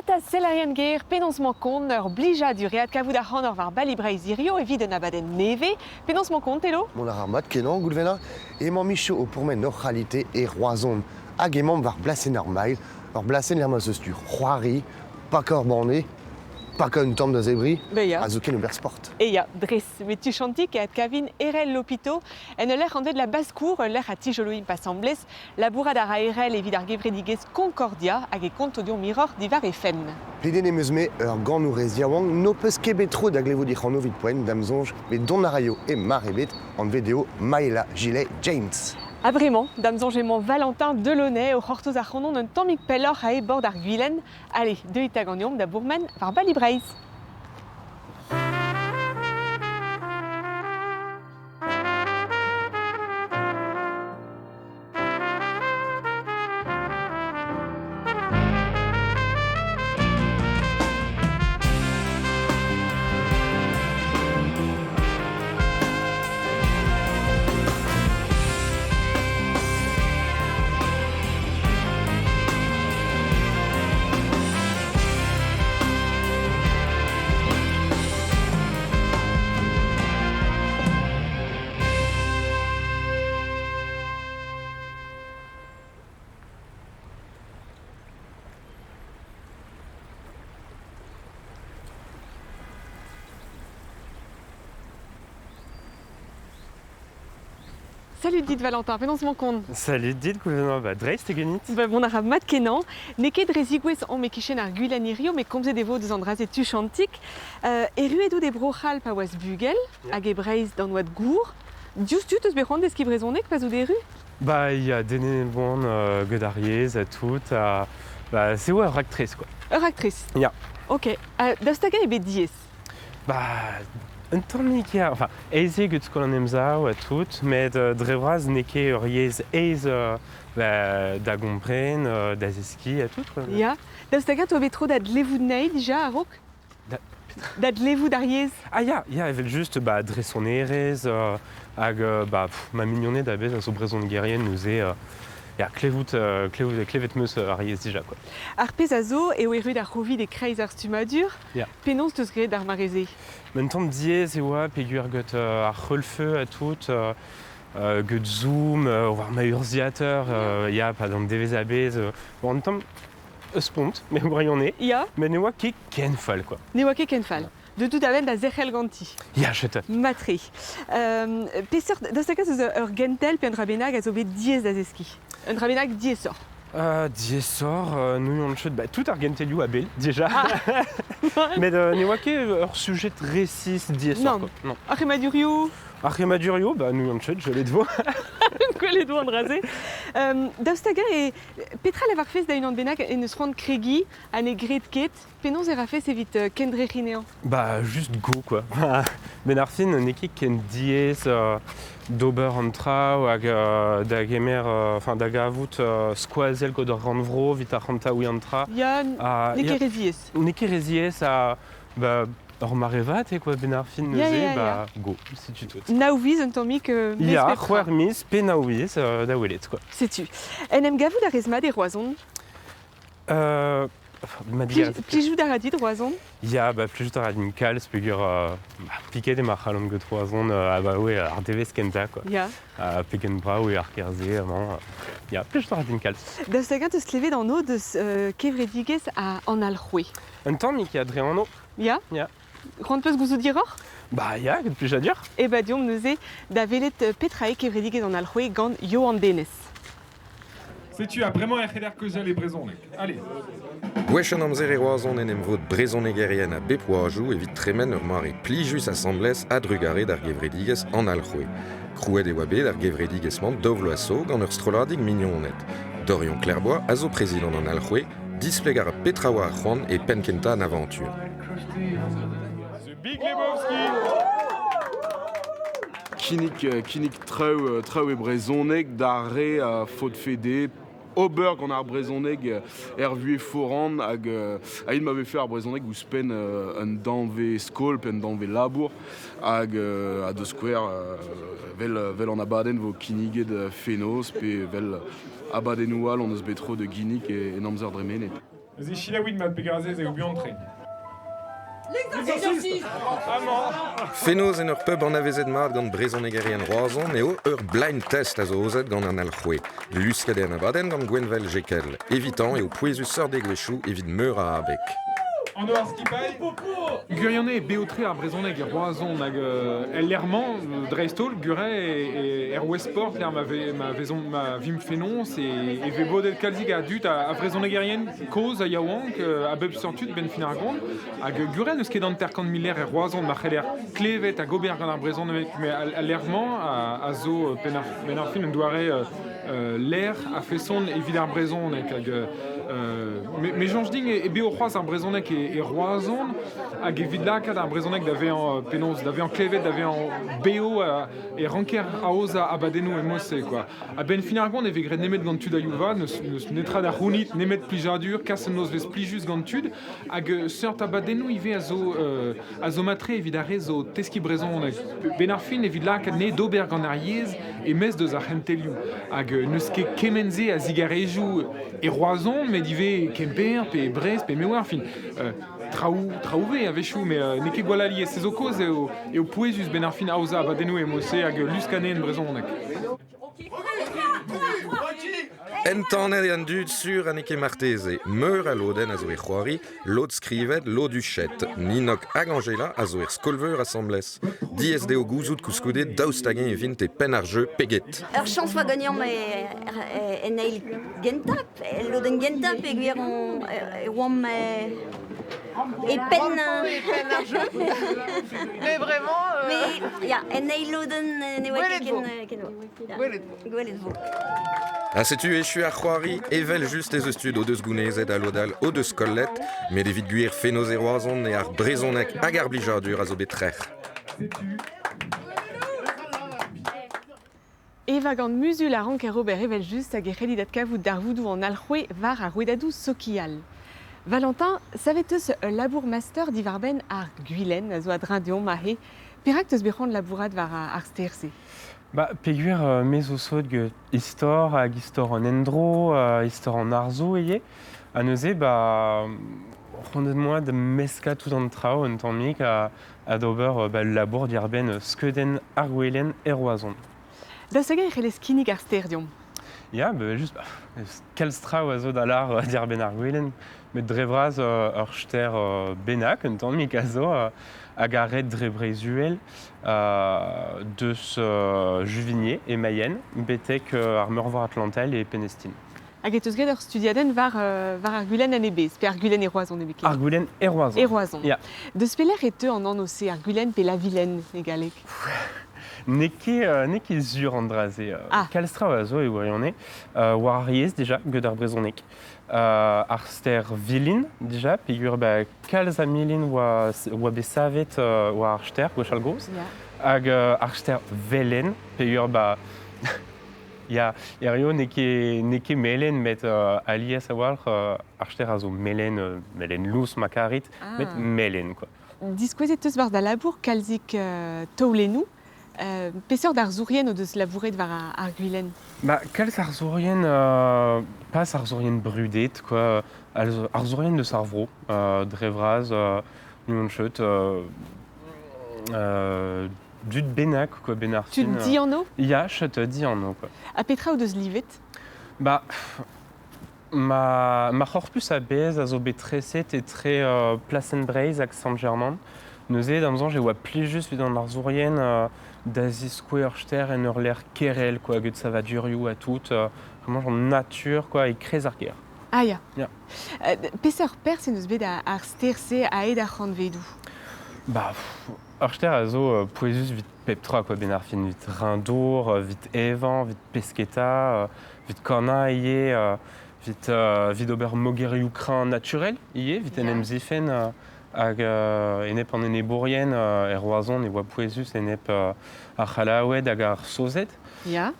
Mata selarian gear penonsman kont ur blija du reat kavout ar c'hanor var balibreiz irio evit un abadenn neve. Penonsman kont, elo? Mon ar mat kenan, goulvena, emañ micho o pourmen ur c'halite e roazon. Hag emañ var blasen ar mail, ur blasen ler ma zeus tu c'hoari, pa ka ur banne, pa ka un tamm da zebri, Beia. a zo ken ober sport. Eia, dres, met tu chantik et kavin erel l'hôpito, en l'er an de la basse-cour, l'er a tijoloim pas semblez, la bourrade ar erel evit ar gevredigez Concordia hag e kontodion miror divar e fenn. Pleden em eus me ur gant ourez diawang no peus ket betro da glevo di c'hano vid poen damzonj bet don araio e mar ebet an vedeo Maëla Gillet James. Ah bremañ, damzonjement Valentin Delaunay o c'hortoz ar c'hanon un tammig pellor a e bord ar gwilen. Allez, deux itag an yom da bourmen var balibreiz. Salut dit Valentin, penonsman kont. Salut dit, goulvena, dreist e genit. Bon ar mat kenan, neket drezigwez an mekichen ar gwilen irio, me komze devo deus an draze tu chantik. Eruedo de brochal pa oaz bugel, hag e breiz dan oad gour. Diouz tu eus bec'hoant deus ki brezonek pa zo deru? Ya dene bon godariez a tout, c'est ouais, ur actrice quoi. Ur aktriz. Ya. Ok, daoust tagen e bet diez. Un tammig ya, enfin, eize gut skolan emzao a tout, met drevraz neke ur yez eiz da gompren, da zeski a tout quoi. Ya, daoust tagen to bet tro da dlevoud nei dija a rok? Da dlevoud ar yez? Ya, evel just dreson erez, hag ma mignonnet da bez a zo brezon gerien neuze, ya klevet meus ar yez dija quoi. Ar pez a zo eo erud ar c'hovid e kreiz ar stumadur, Ya. penons deus graet ar mareze. Men tamm diez e oa pegur got ar c'hulfeu a tout, got zoom, war ma urziateur, ya pa d'an devez a bez, bon tamm eus pont, me brionne, Ya, men e oa ket ken fall quoi. ne oa ket ken fall. De tout aven da zerc'hel ganti. Ya, chetot. Matri. Peseur, daoust tagen eus ur gentel pe un drabenag a zo bet diez da zeski. Un drabenag diezor. Diezor, nou yon chet, tout ar gentelioù a bel, déjà. Met ne oa ket ur sujet resis diezor Non. quoi. Non. Ar emadurio, Ar remadurio, nou yon chet, je l'ai de vo. gwele do an draze. Daoust tagen e petra lavar fez da unan benag en eus c'hoant kregi an e gret ket, penons e rafez evit kendrechinean. Juste go quoi. Ben ar fin neke ken diez d'ober an trao hag da gemer, enfin da gavout skoazel kod ur ranvro vit ar ranta ouian tra. Ya, ne ya. ket reziez. Neke reziez ur marevat quoi ben ar fin Ya, neuze, ya, ya. go, si tu tout. Naouviz un tammig mes Ya, petra. c'hwer miz pe naouiz da welet quoi. Setu. En em gavout ar ezma de roazon. Ma digar. Plijou da radid roazon. Ya, plujut ar adin kalz pegur piket e mar c'halon got roazon ar devez kenta quoi. Ya. Pegen brao e ar kerze, ya, plujut ar adin kalz. Daoust tagen eus klevet an o deus kevredigez an alc'hwe. Un tamm nik a dre anno. Ya? Ya. C'hoant peus gouzou diror? Ya, ket plij a dur. E diom neuze da velet petrae kevredigez an alc'hwe gant Johan Denez. Setu a bremañ er c'heder keuzal e brezonek. Allez. Gwech an amzer e roazon en emvod brezonegerien a bepouajou evit tremen ur mare plijus assemblez adrugare d'ar gevredigez an alc'hwe. Krouet e oa bet ar gevredigezman dovlo a so gant ur strolardig mignonet. Dorion Clairbois a zo prezidant an alc'hwe, displegar a petraoa ar c'hoant e penkenta an aventur. The Big Lebowski. Kinnik treu e brezonek d'are a faute fede, ober gant ar brezonek vue foran hag a il m'avait fait ar brezonek ouz pen un danve skol, pen danve labour hag a deus skouer vel an abadenn vo kinniget fenoz pe vel abadenn oual on eus betro de ginnik en amzer dremenet. Ze chilawid mat pegarazez e obion tren. Fenoz en ur pub an avezet mat gant brezhonegerien roazhon eo ur blind test a zo ozet gant an alc'hwe. Luskaden abaden gant Gwenvel Jekel. Evitant eo pouezus seurdeg wechou evit meur a abek. An o ar skipai. Gurione beotre ar brezhoneg e roazhon hag el lerman dreistol gure e Westport ler ma vim fenons e ve bodel kalzik a dut a brezhonegerien koz a yaouank a bep sortud ben fin ar gond hag gure neus ket an terkant miller e roazhon ma c'heller klevet a gober gant ar brezhoneg me a lerman a zo ben ar fin en doare l'air a feson evit ar brezhoneg hag me jonj ding e beo c'hoaz ar brezhoneg e roazhon hag evit lakad ar brezhoneg da vean penons, da vean klevet, da vean beo e ranker aoz a abadenno e mosse, quoi. A ben fin ar gond e vegret nemet gant tud a youva, neus netra da c'hounit, nemet plijadur, kas en noz vez plijus gant tud, hag seurt abadenno i ve a zo matre evit ar rez zo teski brezhoneg. Ben ar fin evit lakad ne d'ober gant ar yez e mez deus ar c'hentelioù. Hag neus ket kemenze a zigarejou e roazhon, met i ve Kemper, pe Brest, pe mewar, fin... Traouve a vechou, mais ne ket gwalali e sezo koz eo pouezus ben ar fin aoza abadenno e mosse hag luskanen brezhonek. Entaned an dud sur an eke marteze. Meur a loden a zo e c'hoari, lod skrivet, lod duchet. Ninok hag Angela a zo er skolveur assemblez. Diez deo gouzout kouskoudet daostagen e vint e pen ar jeu peget. Ur chans va gagnant en eil gentap, loden gentap e gwir e oam et pen ar jeu. Mais vraiment... Mais, ya, en eil loden ne oa ken gwelet vo. A setu echu ar c'hoari, evel just ez eus tud o deus gounezet a lodal o deus kollet, met evit gwir fenoz e roazhon e ar brezhonek hag ar blijadur a zo bet trec'h. Eva gant musul a rank e Robert evel just hag e c'hellidat kavout d'ar voudou an alc'hwe var ar rouedadou sokial. Valentin, savet eus labour master divarben ar Guilen a zo a drindeon ma he, perak teus bec'hant labourat var ar sterse? Ba, peguer mezo sot ge istor hag istor an endro, istor an arzo eye. A neuze, ba, rondet moi de meska tout an trao un tammik a d'ober labour diarben skeudenn ar gwelen e roazhon. Da segal e c'helez kinnig ar sterdion. Ya, just kal strao a zo da lar diarben ar gwelen, met drevraz ur ster benak un tammik a zo hag a red dre brezuel deus Juvigné et Mayenne, betek ar meurvor Atlantel et Penestine. Hag eus get ur studiadenn var ar Gulen an ebez, pe ar Gulen e roazhon e beket. Ar Gulen e roazhon. E roazhon. Ya. Deus pelec'h e teu an anose ar Gulen pe la Vilaine e galek. Neke zur an draze. Kal strao a zo e oa war ar yez deja, gant ar brezhonek. Ar ster vilin, deja, pegur kalz a milin oa besavet oa ar ster, gwechal groz. Hag ar ster velen, pegur ya rio neke melen met alies a walc'h ar ster a zo melen lous makarit, met melen, quoi. Diskouezet eus war da labour kalzik taoulennou, peseur d'ar zourien o deus labouret var ar Gulen. Ba, kalz ar zourien, pas ar zourien brudet, quoi. Ar zourien deus ar vro, drevraz, nuanchet, dud benak, quoi, ben ar fin. Tu di anno? Ya, chet di anno, quoi. A petra o deus livet? Ba, ma c'horpus a bez a zo bet treset e tre Placenbreiz hag Saint-Germain. Neuze, damzan, oa plijus vid an ar zourien da ziskouer ur ster en ur ler kerel, quoi, gant savadurioù a tout, vraiment en nature, quoi, e krez ar ger. Ah ya. Ya. Peseur pers en eus bet ar sterse a ed ar c'hanvedou? Ba, ur ster a zo pouezus vit pep tra, quoi, ben ar fin, vit rindour, vit evan, vit pesketa, vit korna eye, vit ober mogerioù kran naturel eye, vit en em zifen hag enep an enebourien e roazhon e oa pouezus enep ar c'halaoued hag ar sozet. Ya.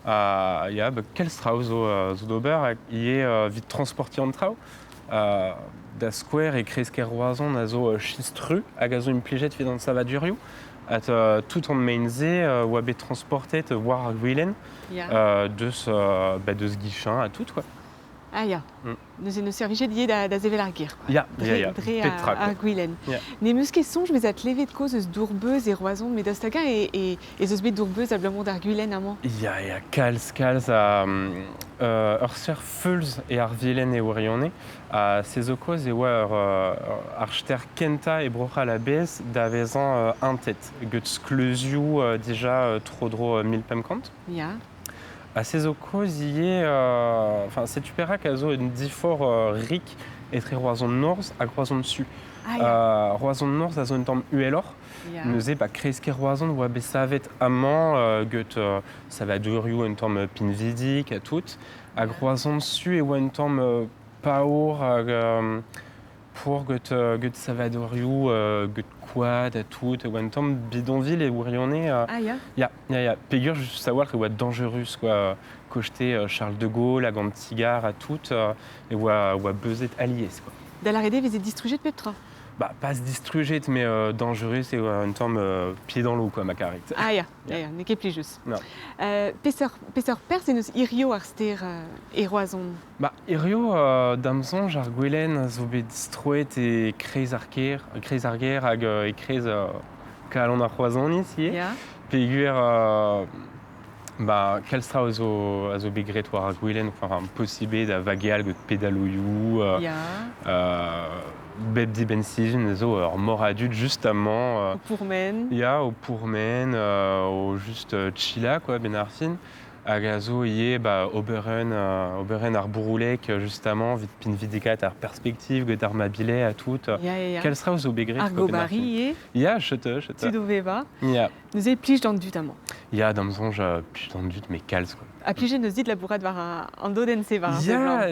Ya, kel strao zo d'ober hag eye vit transporti an trao. Da skouer e kresker roazhon a zo chistru hag a zo implijet vid an savadurioù. At tout an mainze oa bet transportet war ar Gulen deus guichin a tout, quoi. Ah ja. Dus in de service die da zevelargir. Ja, Dre Petra. a Gwilen. Ja. Ne meus ket sonj bez at levet koz eus dourbeuz e roazon, met dastaga e eus bet dourbeuz a blamont ar Gwilen amañ. Ja, kalz a ur ser feulz e ar vielen e ourione a sezo koz e oa ar ster kenta e brocha la bez da vezan un tet. Gut skleuzioù dija tro milpemkant. Ja. A sezo koz ie, enfin, setu perak a zo un difor rik etre roazon norz hag roazon su. Ah ja. Roazon norz a zo un tamm uelor. Ja. Neuze kreizke roazon oa bet savet amañ gut savadurioù un tamm pinvidik a tout. Hag roazon su e oa un tamm paour hag pour gut savadurioù gut quad a tout. E oa un tamm bidonville e ourione. Ah ja. Ya. Pegur just savoir que oa dangerus quoi. Kochte Charles de Gaulle, hag an tigar a tout. E oa beuzet aliez quoi. Da la rede veze distrujet Petra. Bah, pas distruget, mais dangereux, c'est un temps pied dans l'eau, quoi, ma carit. Ah ja, ne ket plijus. Non. Peseur perz en eus irio ar ster e roazon. Bah, irio, damzon, jar gwelen, zo bet distruet e kreiz ar ger hag e kreiz kalon ar roazon ici. Ja. Pegur, bah, kalstra a zo begret war ar gwelen, enfin, possible da vageal gut pedaloioù. Ja. Bep di ben sizun zo ur mor adut justement. Au pourmen. Ya, au pourmen, au juste chila, quoi, ben ar fin. Hag a zo ie, oberen ar bouroulek, justement, vit pin vidikat ar perspektiv, get ar mabile a tout. Ja. Quel sera zo begret? Ar gobari e. Ya, chete. Tu doveva. Ya. Neus e plij d'an dut amañ. Ya, damzonj, plij d'an dut, mais kalz, quoi. A plije neus dit labourat war an doden se war. Ya,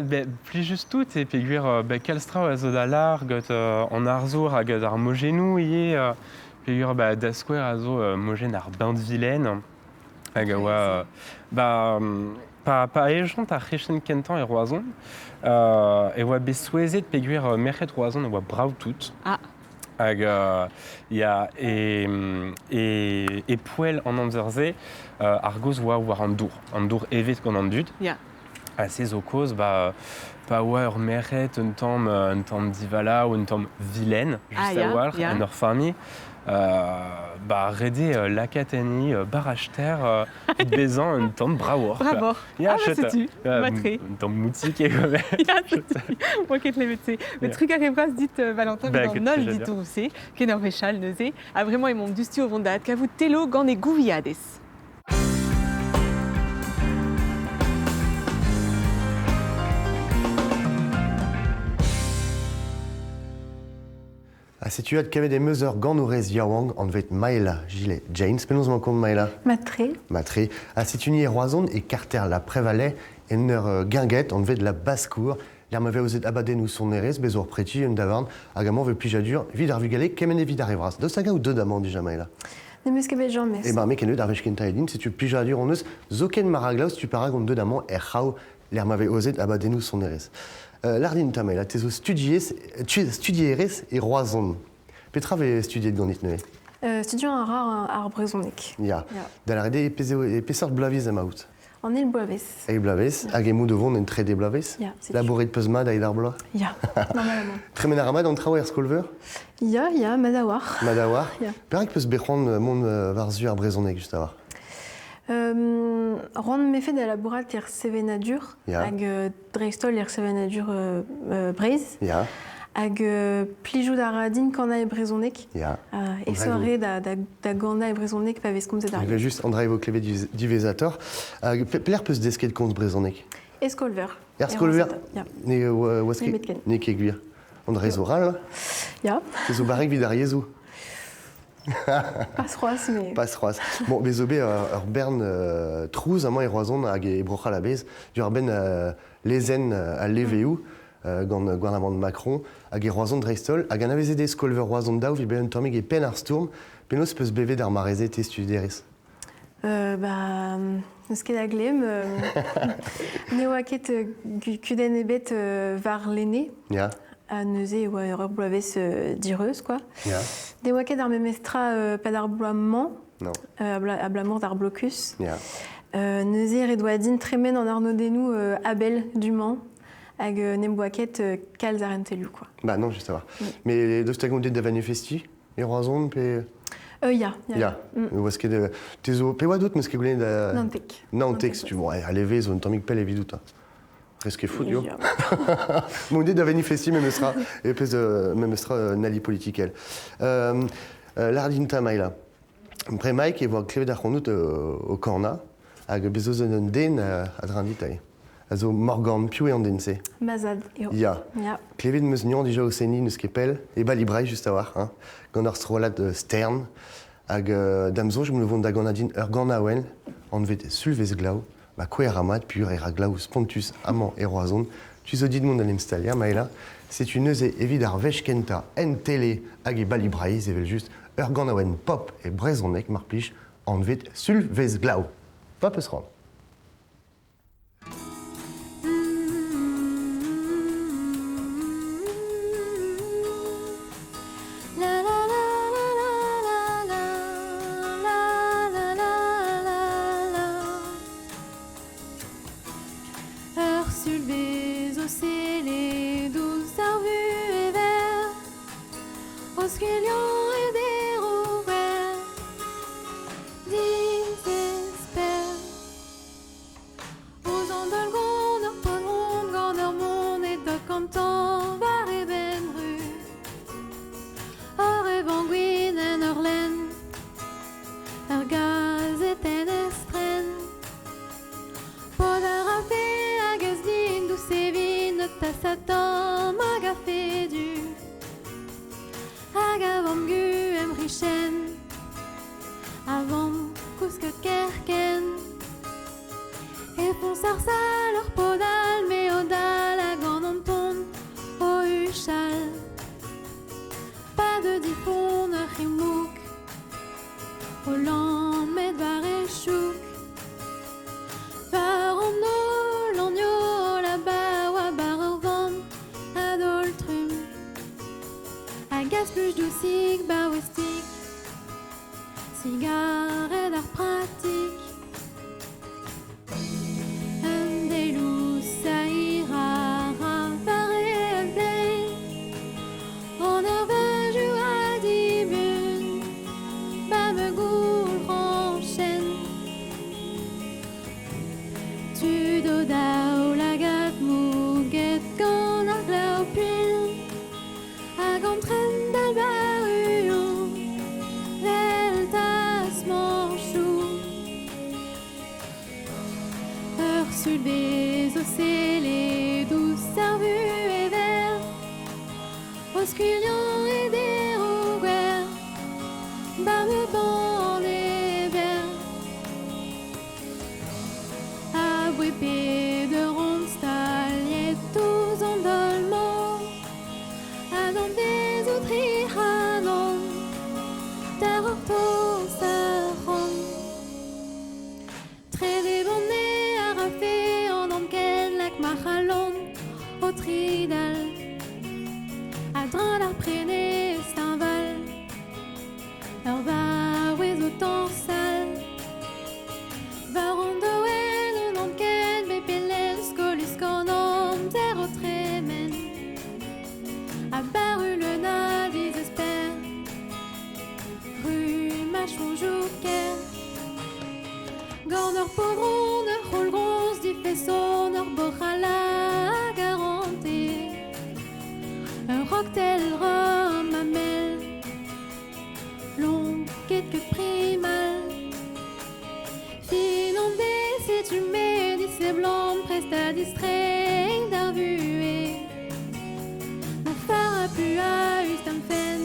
plij just tout, e pegur, kalstra a zo da lar, got an arzour hag ar mogenou ie, pegur, dasquer a zo mogen ar bain de vilaine. Hag a oa, pa ejont ar c'hechen kentan e roazon, e oa bet souezet pegur merc'het roazon e oa brav tout. Ah. Hag ya e poel an amzerze ar goz oa war an dour evet gant an dud. Ja. A se zo koz, pa oa ur merc'het un tamm divala ou un tamm vilaine, just a war, en ur fami. Rede lakatani barachter bezan un tamm braour. Bravo. Ya, setu, matre. Un tamm moutik e gome. Ya, setu. Moa ket levet se. Met truc ar evraz dit Valentin, Ket an nol dit se, ken ur vechal neuze, a vraiment e mont dustu o vont da adkavout telo gant e gouviadez. A setuat kavet e meuzeur gant o rez yaouang an vet Maëla Gillet James. Penaos m'an kont Maëla? Matre. A setuni e roazon e karter la prévalet en ur guinguet an vet la basse-cour. L'ar ma veozet abadennoù son erez bez ur preti un davarn hag amañ ve plijadur vid ar vugale kemen e vid ar evraz. Deus hag ou deud amañ dija Maëla? Ne meus ket bet jammez. E mek en eud ar vech kenta edin, setu plijadur an eus zo ken maraglaus tu parag an deud amañ c'hao l'ar ma veozet abadennoù son erez. Lardin ta Maëla, tezo studierez e roazon. Petra ve studiet gant it neue? Studiant ar brezhonek. Ya. Da la rede e peseurt blaviz emaout? An el boavez. E blavez, hag emou devon en tre de blavez? Ya. Labouret peus mad a ed ar bla? Ya, normalement. Tremen ar amad an traoù er skolveur? Ya, madawar. Madawar? Ya. Perak peus bec'hoant mont war-zu ar brezhonek just avar? Ran mefet da labourat er sevenadur, hag dreistol er sevenadur breiz. Ya. Hag plijout a radin kanda e brezhonek. Ya. E soare da ganda e brezhonek pa vez komzet ar. Je juste André evo klevet divezator. Pelec'h peus desket kont brezhonek? Eskolver. Eskolver? Ya. Ne oasket? Ne metken. Ne ket gwir. André zo ral? Ya. Se zo barek vid ar yezou? Pas c'hoaz, mais... Pas c'hoaz. Bon, bez obe ur bern trouz amañ e roazon hag e brochal a bez. Du ar ben lezen a leveoù gant gouvernement Macron hag e roazon dreistol. Hag an avezet e skolver roazon daou vi ben tammig e pen ar stourm. Penaos peus bevet ar marezet e studierez? Neus ket a glem. Ne oa ket kudenn ebet var lene. Ya. A neuze oa ur bloavez direuz, quoi. Ya. De oa ket ar memestra pad ar bloamant. Non. A blamant ar blocus. Ya. Neuze ret oa din tremen an arnodennoù Abel du Mans. hag nemboaket kalz arentelu, quoi. Bah non, juste savoir. Mais de stagon de manifesti, et roison, pe... Ya. Ou est-ce que de... Tezo, pe d'autres, mais ce que vous voulez de... Nantek. Nantek, si tu vois. Allez, vez, on t'en pelle et vidouta. Presque fou, yo. Mon idée de manifesti, même sera, et même sera nali politique, elle. L'ardinta maïla. Après Mike, et voir clé d'arcondoute au corna, avec besoin d'un den à dranditaï. Also Morgan, piou et andense. Mazad. Ya. Clé de mesnion déjà au séni, nous skepel, et balibraï juste à voir, hein. Gandor strolat stern, avec damzo, je me le vends d'agonadine urganawen, on devait sulvez glau. Ma coéramad, pur et raglaou, spontus, amant et roison, tu se dis de mon alimstalia, maïla, c'est une euse évidar vechkenta, en télé, ag balibraïs, et juste, urganawen pop et brezonek, marplich, en devait sulvez glau. Pas peu se rendre. Satan magafé du Agavam gu emrichen Avant kuske kerken Et ponsar salor podal meodal Agan on pon o uchal Pas de dipon rimouk O lan med var e chouk Var en o l'agneau là-bas wa bar adoltrum Agas plus doucic, bawestic Cigare d'art pratique Un des loups saïra Rafare aldei En hervage ou à dibune Bame goul ranchen Tu doda ou la gat mouguet Quand argla au pile Ag entren dal baruon Vel tas manchou Sulbez au scellé Douce servu et vert Osculion et dérouguer Barbe bande et vert Abouépé de ronde stalier Tous en dolmo Adam des outrihanon Terrorto saron Très débonné à rafé En anken lac machalon Au tridal Adran l'arprené stinval Leur va ouez autant sale Va rondoen On anken bepelen Scolus conom Terre tremen A baru le na désespère Rue machon jouquer Gorneur pauvron de roulgrons Dit faisceau nord bochala garanté Un rocktail rhum amel Long quelque primal Finondé si tu mets Dissé blanc preste à distraire d'arvuer Un phare à pu à Ustamfen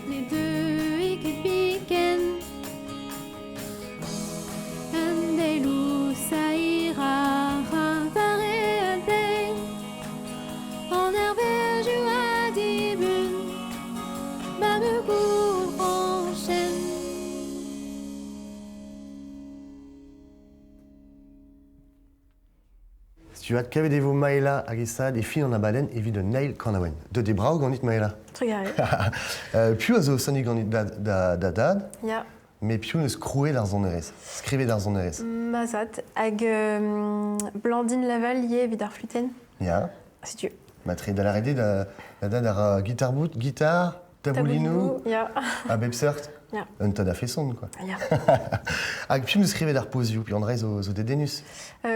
Les deux iket piquen Un des loups saïra Ravaré à day En hervage ou à dibune Babegou enchaîne Si tu as qu'avez-vous Maïla, Agissa, des filles en la baleine et vie de Neil Cornawen. De des bras ou gandit Maïla? Regardez. Puis aux soni gandit dadad. Ya. Mais puis nous scrouer dans son eres. Scrivez dans son eres. Mazat. Hag Blandine Laval lié vidar fluten. Ja. Si tu veux. Matré da la rede da guitare boot, guitare, taboulino, ja. a bebsert. Ja. Un tas da fesson, quoi. Ja. Hag pim de skrivet d'ar pozioù, puis André zo dedenus.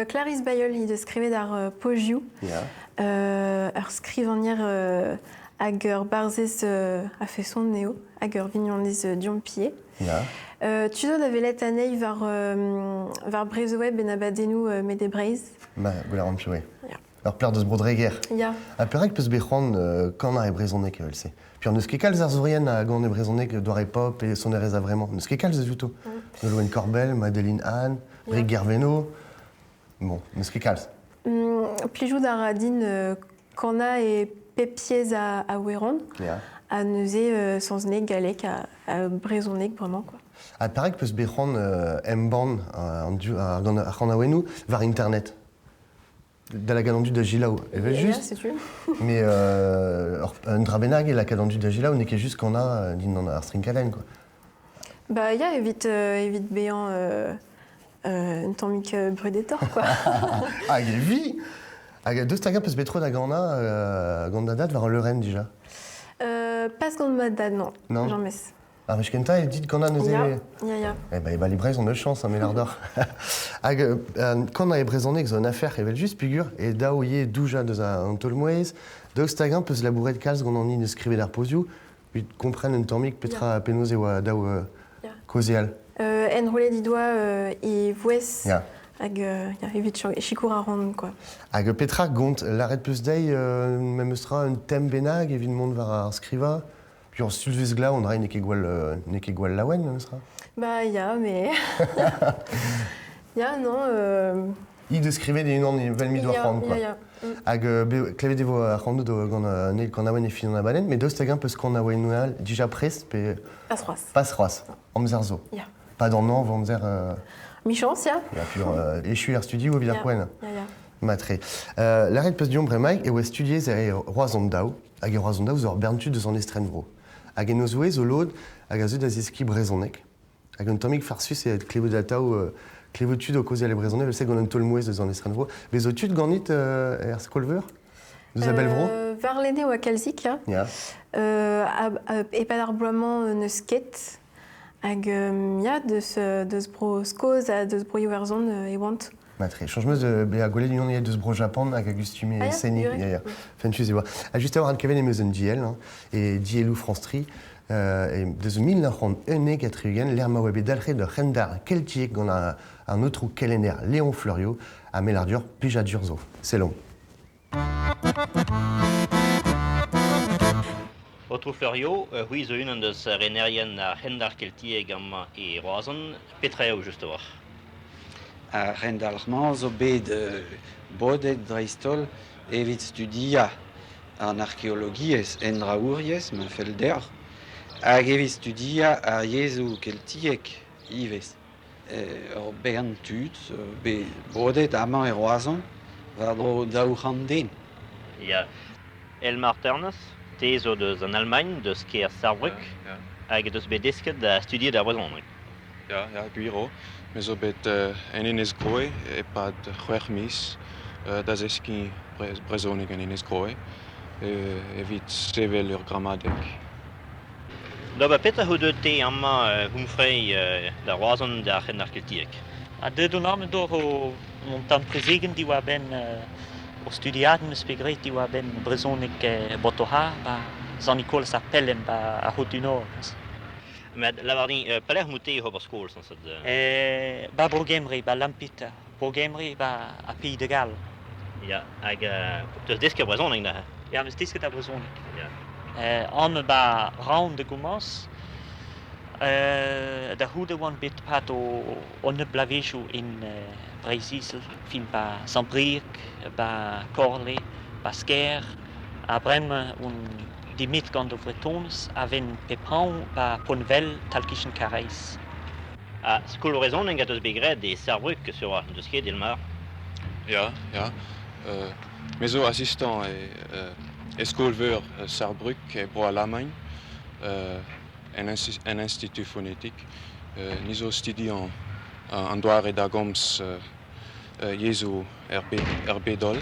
Clarisse Bayol, il de skrivet d'ar pojiou. Ja. Ur skrivanier hag ur barzez a fesson neo, hag ur vignonez diompier. Ja. Tu zo da velet anei var brezoweb en abadenou met des breiz. Ma, gola ran pioué. Ja. Ur pleur deus brodreger. Ja. A perek peus bechran kanañ e brezonek evel se. Puis an eus ket kalz ar zourien a gant e brezonek doare pop e son erez a vremañ. Neus ket kalz juto. Nolwenn Corbel, Madeleine Anne, Bric Gerveno. Bon, neus ket kalz. Plijou da radin kana e pepiez a Oueron. Ja. A neuze sans neg galek a brezonek vraiment quoi. A perek peus bechran M-band ar gant a wenou var internet. Da la galandu da Gilao, evel just. C'est tu. Mais un drabenag et la galandu da Gilao n'est que juste qu'on a din an ar stringkalen, quoi. Bah ya evit béant un tammik brudetor quoi. Ah, il est vie. Hag deus taga peus betro da gant da dad var an leuren déjà. Pas gant ma dad non. Non. Jean mes. Ah, mais kenta el dit qu'on a neuze... Ya. Eh ben, les braises ont de chance, hein, mais l'ardor. Hag, quand on a brezonek zo an affaire, evel just pigur, et daou ye douja deus an tolmouez, daoust tagan peus labouret kalz gant an in eus skrivet ar pozioù, puis kompren un tammik petra penoz eo daou kozeal. En roulé di doa e vouez. Ya. Hag evit chikour a ran quoi. Hag petra gont l'arret peus dei même eustra un thème benag evit mont var ar skriva. Puis en sulvez gla, on a ne ket gwall lawen, eustra. Bah ya, mais... ya, non... I de skrivet de unan e vel mi doa c'hant, quoi. Ya. Hag klevet devo ar c'hantou gant ne kan awen e fin an abaden, mais daoust tagan peus kan awen noual dija prest pe... Pas c'hoaz, amzer zo. Ya. Pas d'an an, amzer... Michance, ya. Ya, puis echu ar studi ou evit ar poen. Ya. Matre. L'arret peus diom bremaik e oa studiez e roazon daou, hag e roazon daou zo ar berntu deus an estren vro. Hag en eus zo lod hag a zud a zeski brezonek. Hag un tammik farsus e klevo da taou klevo tud o kozi ale brezonek, vel se gant un tolmouez deus an estren vro. Bez o tud ganit er skolveur deus a bel vro? Var lene oa kalzik, ya. Ya. E pad ar bloaman neus ket. Hag ya, deus bro skoz a deus bro iwerzon e want. Matre. Changemeus be a gwelet unan e deus bro Japan hag a gustume e seni. Ya. Fentus e oa. A just a-war an keven e meus un diel, e dielou franstri. E deus 1901 atrugen, l'er ma webe dalc'het de c'hendar keltiek gant an outrou kelenner Léon Fleuriot a melardur pija durzo. Selon. Outrou Fleuriot, hui zo unan deus renerien a c'hendar keltiek gant e roazon, petra eo just war. A c'hendalc'hman zo bet bodet dreistol evit studia an archeologiez en draouriez, ma felder, hag evit studia a yezou keltiek ivez. Ur bern tud, bet bodet amañ e roazon, war dro daou c'hanten. Ya. Elmar Ternus, te zo deus an Almagne, deus ker Saarbrück, hag deus bet desket da studiet ar brezonek. Ja, gwiro. Me zo bet en ines groe, e pad c'hwec'h mis, da zeski brezonek en ines groe, evit sevel ur gramadek. Da ba petra ho deut te amma humfrei da roazon da c'hendar keltiek. A deud an arme dor o montan prezegen di oa ben o studiaden eus pegret di oa ben brezonek botoha, ba Jean-Nicole s'appellen ba a hot unor. Med lavardin pelec'h moute ober skol sans set... Ba brogemri, ba lampit, brogemri ba a Pays de Galles. Ya, hag deus desket brezonek da. Ja, meus desket a brezonek. Ya. An ba raon de gommans, da houde oan bet pat o ne blavejou in Breizisel, fin ba Saint-Brieuc, ba Corle, ba Sker, a brem un dimit gant o vretones aven pepran ba Ponvel talkichen kareis. A skol brezonek a deus begret de Saarbrück sur oa, deus ket Elmar. Ja. Me zo assistant e skolveur Saarbrück e bro Allemagne, en institut phonétique. Ni zo studiant an doare da gomz yezou er bedol.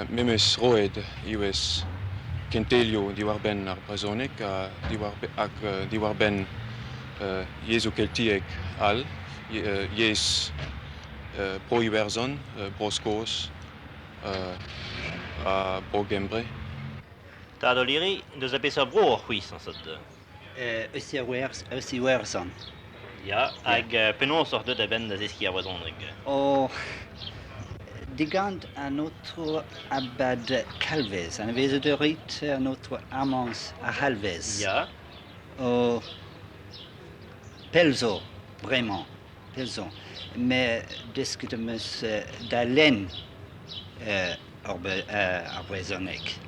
Memes roed iwes kentelio diwar ben ar brezonek diwar ben jesu keltiek al jes pro iwerzon broskos a brogembre. Tadoliri, deus apesa bro ar c'hwis an sot. Werzon. Ja, hag penaos ar deud a ben da zeski ar oazonreg. O digant an outro abad Calvez, an vez de rit an outro amans a Halvez. Ja. O Pelzo, vraiment, Pelzo. Mais discutemus da len ar brezonek.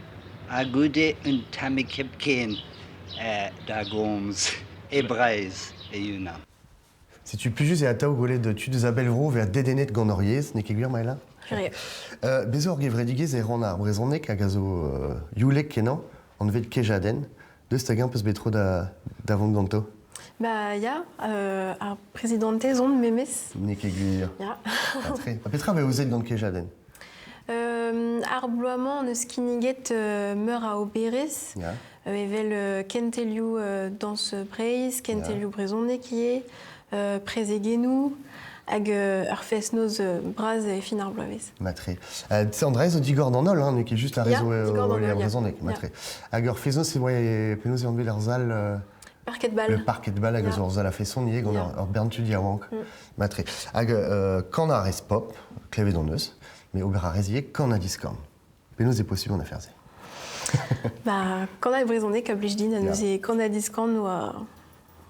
A goude un tamikepken da goms e breiz e yuna. Si tu plus juste et atao golet de tu de Abelvro vers Dedenet Gandoriez, ne keguir maila? Curieux. Bezo ar gevredigez e ran ar brezonek hag a zo yulek kenan, an vet kejaden, deus tag peus betro da vont ganto. Bah, ya, ar présidente zon memes. Ne keguir. Ya. A petra ve ouzet gant kejaden? Ar bloaman eus kiniget meur a oberez. Ya. Evel kentelioù dans breiz, kentelioù brezonekie, prezegenou, hag ur fes noz braz e fin ar bloavez. Matre. C'est Andrés o digor d'anol, hein, qui est juste la réseau et la brezonek. Matre. Hag ur fes noz c'est ouais penaos e anvel ar zal... Parquet de balle. Le parquet de balle hag zo ar zal a fesson nieg gant ar berntud yaouank. Matre. Hag kan a rez pop, klevet d'an eus, mais ober a reziek kan a diskan. Penaos e possible an afer ze. Bah, quand on a brezonné, comme je dis, nous c'est quand on a discount ou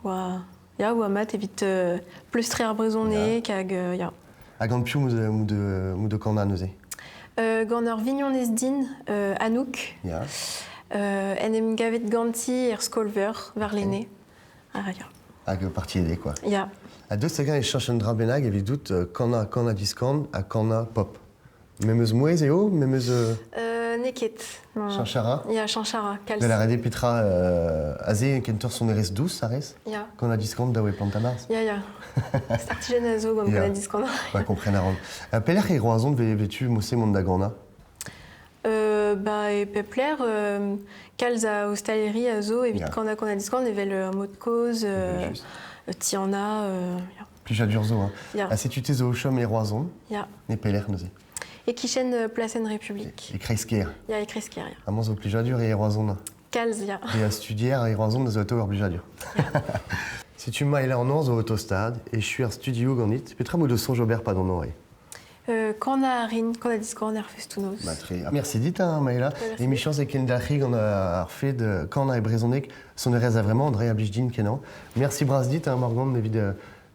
à mat évite plus très brezonné qu'ag ya. A gant piou mou de quand on a nosé. Gant vignon nesdin Anouk. Ya. Enem gavet ganti skolver vers l'aîné. Ah ya. Hag parti aidé quoi. Ya. A deux secondes et cherche un drabenag et doute quand on a discount à quand on a pop. Memeuse mouez et o, memeuse... Neket. Chanchara. Ya, chanchara. De la rede petra azé kentor son eres douce, ça reste. Ya. Quand on a discount da plantamars. Ya, ya. Startigen a zo, quand on a discount. Bah, comprenne à Peler et roazon vêtu moussé mon dagana. Bah, et pepler, calz a hostaleri a zo, évite quand on a discount, evel un mot de cause, tiana, ya. Plus j'ai dur zo, hein. Ya. A si tu t'es au chom et roazon. Ya. Ne Peler nosé. Et Kichen Placen République. Et Kreisker. Ya, et Kreisker, ya. A mons au plus dur et roazon. Calz, ya. Et à studier et roazon des autos au plus dur. Si tu m'as là en onze au autostade et je suis à studio ganit, petra mou de son Jobert pas dans l'oreille. Quand on a rin, quand on a discount, on a refait tout nos. Merci dit, hein, Maëla. L'émission, c'est qu'elle on a refait de quand on a brezonné, son erreur vraiment, André Ablijdin, Kenan. Merci, Bras dit, hein, Morgan,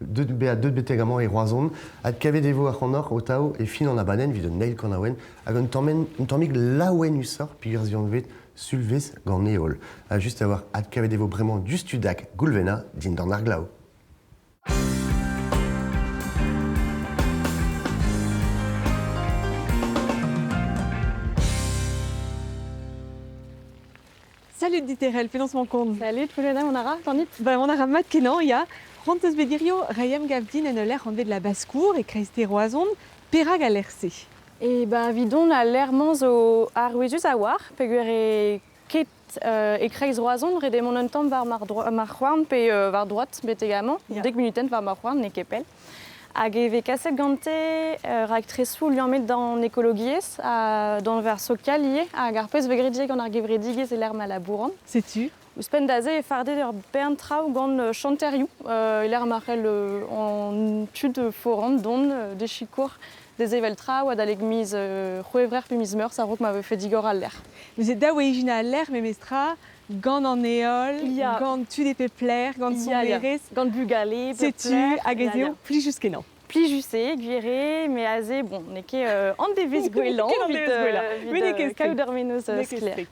deux bêtes également et roison. À Kavedevo à Honor, Otao et fin en la banane, vide Neil Konawen. À un tomig laouen usor, puis vet sulves ganéol. À juste avoir à Kavedevo vraiment du studac, Goulvena, din dans Arglao. Salut Diterel, pénance mon compte. Salut, tous les dames, on a t'en dit. Bah, on a mat kenan, il y a Rantes Bedirio, Rayam Gavdin, en l'air en de la basse-cour et Christé Roison, Perag à l'RC. Et bah, vidon, a l'air mans au Arwezus à war, peguere ket et Kreis Roison, redé mon temps var marjuan, pe var droite, bet également, dès que minuten var marjuan, ne kepel. Hag eve kaset gante rak tresfou lui en met dans écologies, dans le vers socalier, hag ar peus vegredige gant ar gevredigez et l'air malabouran. Sais-tu? Ouspen daze e farde ur bern trao gant chanteriou, l'air marel en tud foran don des chicours des evel trao ad aleg miz c'hoevrer pe miz meur, sa rok m'avait fait digor à l'air. Nous êtes da ouegina à l'air, mais mestra, gant en éole, gant tu des pepler, gant son meres, gant bugalé, sais-tu, agazio, plus jusqu'à non. Pli jusé, guiré, mais azé, bon, neke an devis gwelan, vite kaoudermenos skler.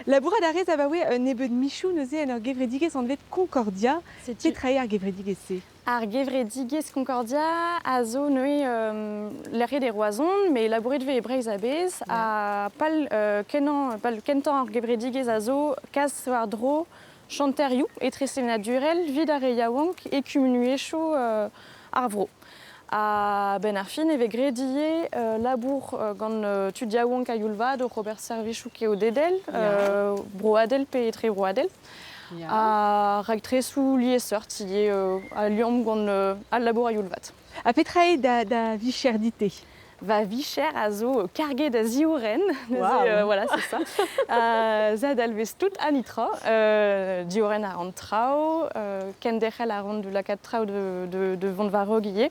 La bourra d'arrez avaoué nebe de michou neuze en ar gevredigez en vet Concordia, petrae ar gevredigez se. Ar gevredigez Concordia a zo neue l'erre des roisons, mais labouré de ve ebreiz abez, a pal kentan ar gevredigez a zo kas war dro chanteriou, et tresse naturel, vid ar yaouank, et cumunué chaud ar vro. A ben ar fin eve grediye labour gant tudiaouank a Yulvad o Robert Servichou keo dedel, broadel pe etre broadel. A rag tresou lieseur tiye a liom gant al labour a Yulvad. A petra da vicherdite? Va vicher a zo karget da zioren, voilà, c'est ça. Zad alvez tout anitra, dioren a rand trao, kendechel a rand de la kat trao de vont varog ie.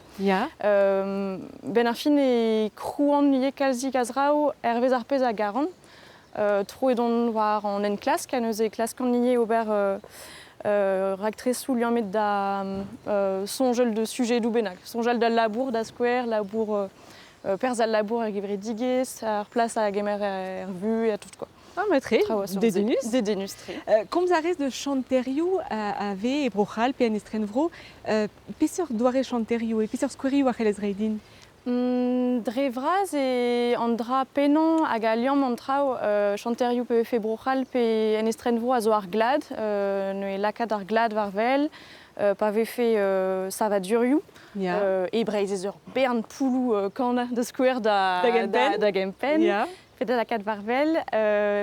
Ben ar fin e krouan ie kalzik azrao hervez ar pez a garan, tro edon war en en klas, kan eus e klas kan ie ober rag tresou liamet da sonjel de sujet d'ou bennak. Sonjel da labour, da square, labour... Perz al labour ar gevre digez, ar plas a gemer ar vu et tout quoi. Ah, mais très, dédenus. Dédenus, très. Comme ça reste de chanteriou ave e brochal pe an estrenvro, peseur doare chanteriou et peseur squeriou a chelez reidin? Dre vraz e an dra penan hag a liam an trao chanteriou pe fe brochal pe an estrenvro a zo ar glad, ne e lakad ar glad varvel, pa vefe savadurioù. E breiz ur bern poulou kan de skouer da gempen. Fet da lakad varvel,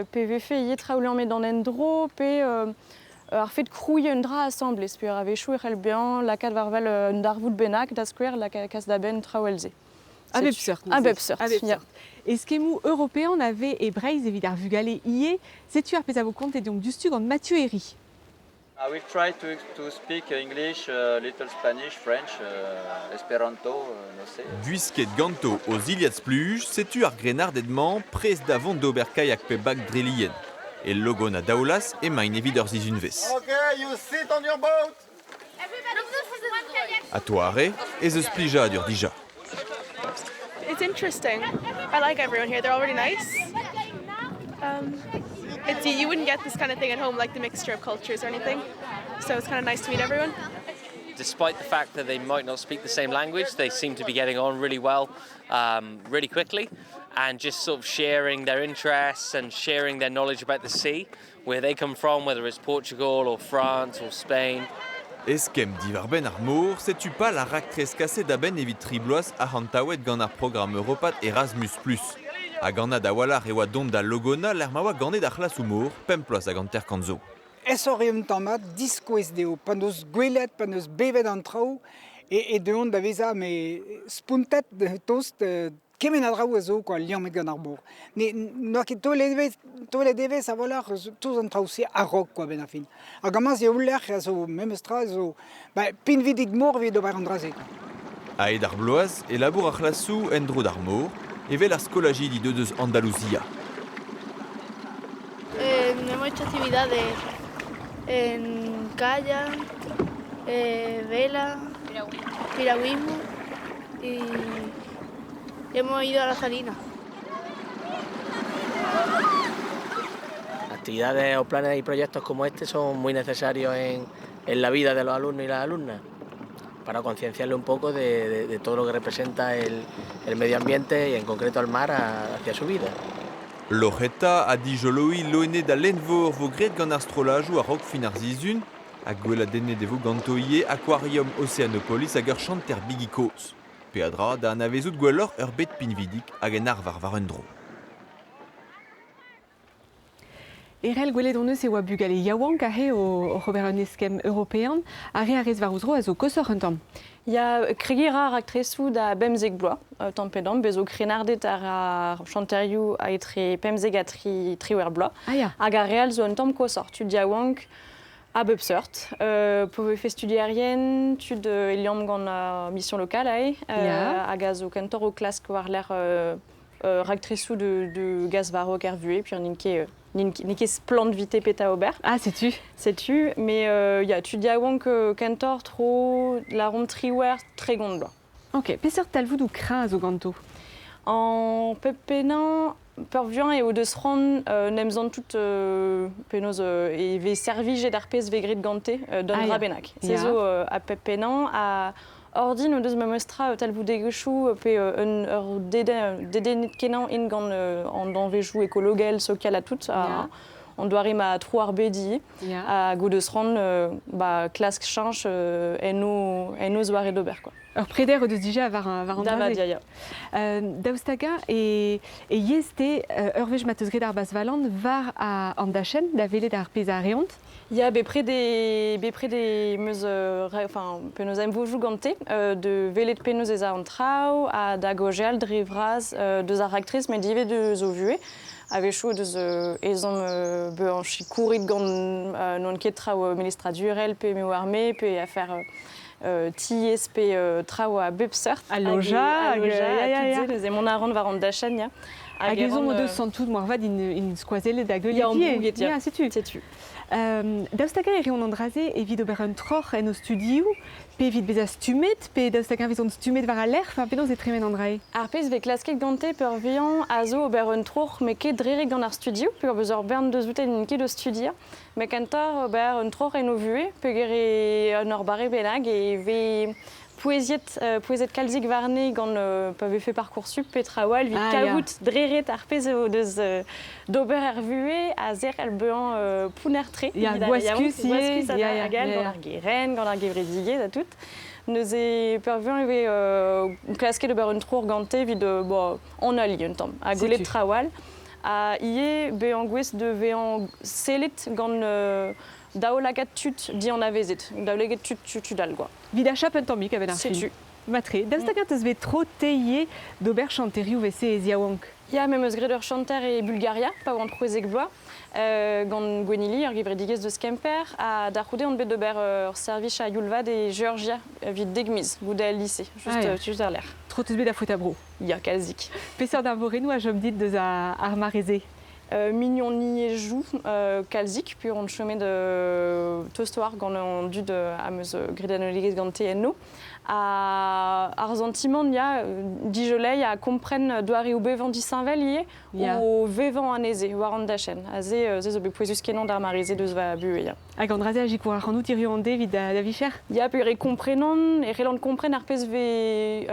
pe vefe ie traoulean met an endro, pe ar fet krouille un dra assemblez, pe ar avechou e c'hell bean lakad varvel un darvoud bennak da skouer la kas da ben traouelze. A bep seurt. A bep seurt. Et skemou européen ave e breiz evit ar vugale ie, setu ar pez a vo kont e donc dustu gant Mathieu Herry. I will try to speak English, little Spanish, French, Esperanto, no sé. Duisket ganto aux Iliad Spluge, setu ar grenardedman prez davant d'oberkai ak pebak drelien. Et logo na daoulas e main evit ur zizunvez. Okay, you sit on your boat. A toare, ez eus plija dur dija. It's interesting. I like everyone here. They're all really nice. You wouldn't get this kind of thing at home, like the mixture of cultures or anything. So it's kind of nice to meet everyone. Despite the fact that they might not speak the same language, they seem to be getting on really well, really quickly, and just sort of sharing their interests and sharing their knowledge about the sea, where they come from, whether it's Portugal or France or Spain. Eskem divar ben ar mor, setu pa la rak treskase da ben evit tribloaz a hantaouet gant ar programme Europat Erasmus+. A gant da walar e oa dont da logona l'er ma oa ganet ar c'hlas mor, pemploaz a gant kanzo. Ez horreum tamat, diskoez deo, pan eus gwelet, pan eus bevet an trao, e deon da veza, me spuntet tost kemen a drao a zo, liamet gant ar bor. Noa ket tole devez a volar, toz an trao se a rok, ben a fin. A gamaz e ouler, a zo memestra, zo pin vidig mor vid ober an draze. A ed ar bloaz, e labour ar c'hlasou en dro d'ar mor, evel ar skolaji di deus Andaluzia. Hemos hecho actividades en kayak, vela, piragüismo y hemos ido a la salina. Actividades o planes y proyectos como este son muy necesarios en la vida de los alumnos y las alumnas, para concienciarle un poco de todo lo que representa el medio ambiente y en concreto el mar hacia su vida. Loretta a di joloi loene da lenvor vo gret gant ar strolajou a rok fin ar zizun, a gwella denne de vo gantoie Aquarium Oceanopolis hag ur chanter bigikoz. Pe a dra da an avezout gwellor ur bet pinvidik hag en ar var un dro. Erel gwelet on eus e oa bugale yaouank a he o Robert un eskem européen, a re a rez var ouzro a zo kosor un tamm. Ya kregira rak tresou da bemzeg bloa, tampedam, bezo krenardet ar chanteriou a etre pemzeg a triwer bloa. Hag a real zo un tamm kosor, tud yaouank a bep seurt. Pove fe studiarien, tud eliam gant mission locale hag a zo kentor o klask war l'er rak tresou de gaz varok er vue, puis Niké splande vite peta ober. Ah, sais-tu? Sais-tu, mais tu dis à que cantor trop la ronde triwer très gonde. Ok, peseur talvoud ou crin zo ganto? En pepenan, pervian et au de sron nemzan tout penos et ve servige d'arpes ve grit ganté don rabenak. C'est zo a pepenan a ordine o deus ma mostra talvoud degechou pe deden kenan in gant an danvejou ekologel social a tout on doit arriver à 3 arbedi, à Godesron, classe change, et nous soirées d'Aubert, quoi. Alors, près de déjà var an Davadia. Daustaga et yeste urvej matezgred ar bas valand var a andachen da vele d'ar pez a reont. Ja, près des meus, enfin, penaos emvojou gante, de velet penaos ez a antrao, a da gojal drevraz, deus ar actrice, mais dive deus o vue. Avec chaud de ezom bean chikourit gant non ket trao ministra durel, pe meu armé, pe a faire ties pe trao a bepsert. A loja, et mon aron var an dachan, ya. Hag ezom o deus santout moarvad in skoazelle da gueuletier. Ya, sais-tu. Daustaga ere on andraze evit ober un troch en o studiou, pe evit bez a stumet, pe daustaga vez on stumet var a lerf, a penaos e tremen andrae. Ar pez ve klasket gante per vian a zo ober un troch, me ket drerek gant ar studiou, pe beus ur bern deus outet in ket o studia, me kantar ober un troch en o vue, pe gere un ur bare benag, e ve poeziet kalzik varne gant pe fait Parcoursup pe trawal, vit kavout dreret ar pez o deus d'ober er vue a zer el bean pouner tre. Ya, goaskus a gal gant ar geren, gant ar gevredige, da tout. Neus e per vian eve klasket ober un troch gante vid on a li un tamm, a golet trawal. A ie bean gwez de vean selet gant daolagat tut di an avezet, daolagat tut dal, quoi. Vida chapen tammik aven ar film. Sais-tu. Matre, daustaga teus ve tro teie d'ober chanterioù vese e ziaouank. Ya, meus greder chanter e Bulgaria, pa oant proezek bloa, gant Gwenili, ar gevredigez de Skemper, a d'ar c'houde on bet d'ober ur service a Yulvad e Georgia, vid degmiz, goude al lycée, just ar l'air. Tro teus bet a fouet a bro. Ya, kalzik. Peseur d'ar vorenou a jom dit deus ar mareze. Mignon ni e jou, kalzik, puis on chemet de tostoar gant on dud a meus gredanoligez gante enno. Ar zantimant ya dijolei a kompren doare o bevan di Saint-Vel ie o vevan aneze, war an dachen. A ze zo be poezus kenan d'ar mareze deus va bue ya. Hag an draze a jikour ar c'hanout irio an vid da vicher? Ya, pe re komprenan, e relant kompren ar pez ve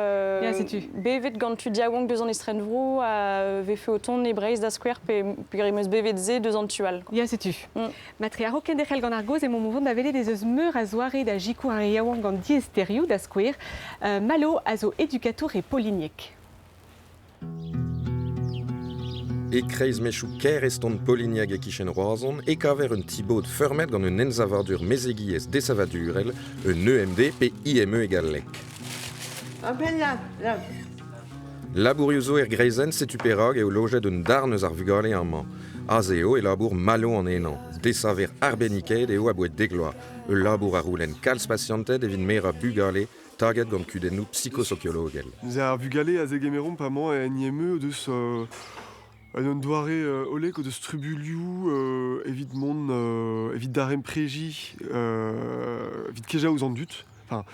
bevet gant tu diawang deus an estren vro, a ve fe o ton e breiz da skwer, pe re meus bevet ze deus an tual. Ya, sais-tu. Matre, ar roken derel gant ar goz e mon mouvant da vele des eus meur a zoare da jikour ar yaouang gant diesterioù da skwer, malo a zo éducateur et polignac. E kreiz mechou ker eston Polignac e kichen roazon e kaver un tibaud fermet gant un enzavadur mezegiez desavadurel, un EMD pe IME egal lek. Labourioù er greizen setu perag e o lojet un darneus ar vugale an man. Azeo e labour malo an enan, desaver arbeniket e o a bouet degloa, e labour a roulen kalz patientet e vin mera bugale, target gant kudennou psychosociologel. Nous ar bugale a zegemeron pa man e nieme deus an doare olek o deus trubulioù evit mont evit darem preji evit keja ouz an dut. Enfin,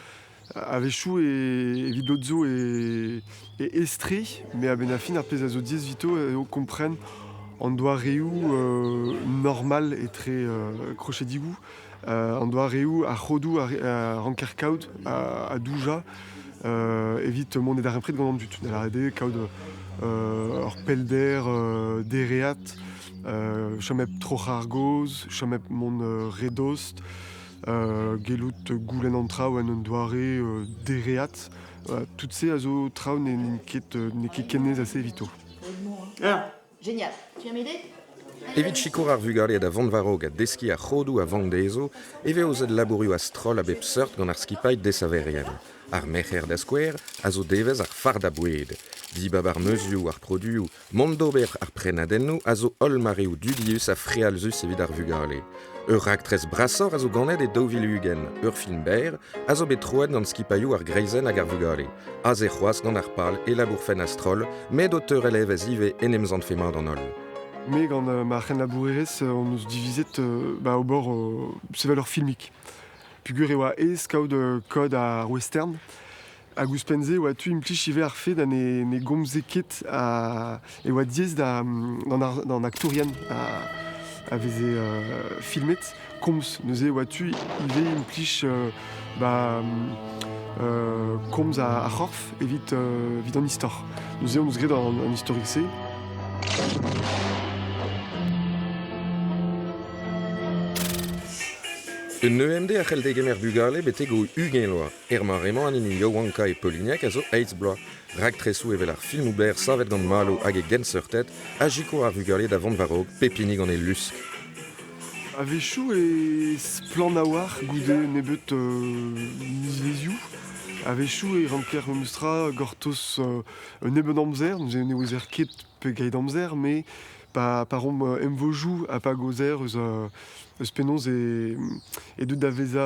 avechou e evit lodzo e estre, mais a ben a fin ar pez a zo diez vito o kompren an doareoù normal et très crochedigou. An doareoù a c'hodou a ranker-kaout a douja evit mont e darem pred gant an dut. Nel a ede kaout ur pelder dereat, chomep troch ar goz, chomep mont redost, gelout goulenn an traoù an doare dereat. Tout se a zo traoù ne ket kenez ase evito. Génial. Tu viens m'aider? Evit chikour ar vugale da vantvarog a deski a c'hodou a vangdezo, eve o zed labourioù a stroll a bep seurt gant ar skipait desaverien. Ar mecher da skwer a zo devez ar far da boued. Dibab ar meuzioù ar produioù, mont d'ober ar prenadennou a zo ol mareoù dudius a frealzus evit ar vugale. Ur raktrez brassor a zo ganet e dovilugen, ur film ber a zo bet troet gant skipaiou ar greizen hag ar vugale. A ze c'hoaz gant ar pal e labour-fen a stroll, met o teur elevez ive enemzant femad an ol. Me gant ma c'hen labourerez on eus divizet o bord sevel ur filmik. Pugur e oa ez kaout kod ar western, hag ouz penze oa tu implij ive ar fe da ne gomzeket e oa diez d'an aktourian a veze filmet komz. Neuze oa tu ive implij komz a c'horf evit an istor. Neuze on eus gret an historik se. Un EMD a c'hell degemer bugale bete go ugen loa. Maremañ an inu Jowanka e Polignac a zo eiz bloa. Ragtresou evel ar film ober savet gant malo hag e genseurtet, agiko ar bugale da vant varog pepinig an e lusk. Avechou e splan a war goude nebet nizvezioù. Avechou e ranker mustra gortos nebet amzer, nous e neuzer ket pe gaid amzer, mais par emvojou a pa gozer eus pennoz e dud da veza